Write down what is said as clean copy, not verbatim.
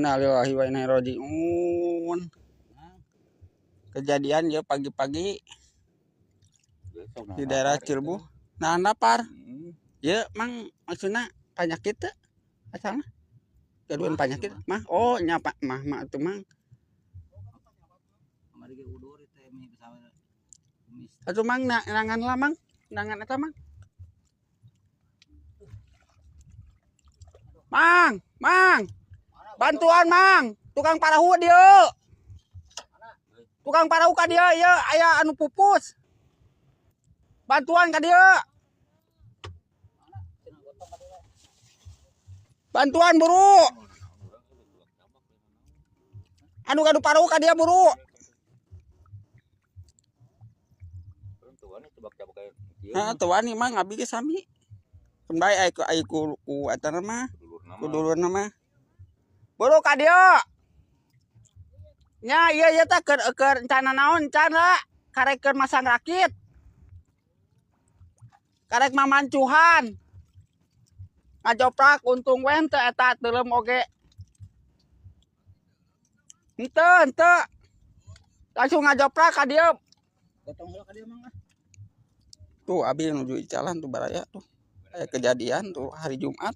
Innalillahi wa inna ilaihi raji'un. Kejadian ya pagi-pagi di daerah Cilbu. Nah, napar. Ya, mang maksudnya penyakit teh asalna. Gaduhan penyakit mah. Oh, nyapa mah itu mang. Atuh mang nangan lah mang. Nangan eta mang. Mang. Bantuan mang. Tukang parahu dia. Tukang parahu ka dia, ya aya anu pupus. Bantuan ka dia. Bantuan buru. Anu gadu parahu ka dia buru. Nah, tuan mah ngabi ge sami. Kembali ai ku eta mah. Ku dulurna mah. Buru ka dia. Nya ieu teh keur rencana naon can da karek keur masang rakit. Karek mamancuhan. Ngajoprak untung we henteu eta teuleum oge. Henteu. Langsung ngajoprak ka dieu. Gotong heula ka dieu mah. Tuh abi nuju jalan tuh baraya tuh. Kejadian tuh hari Jumat.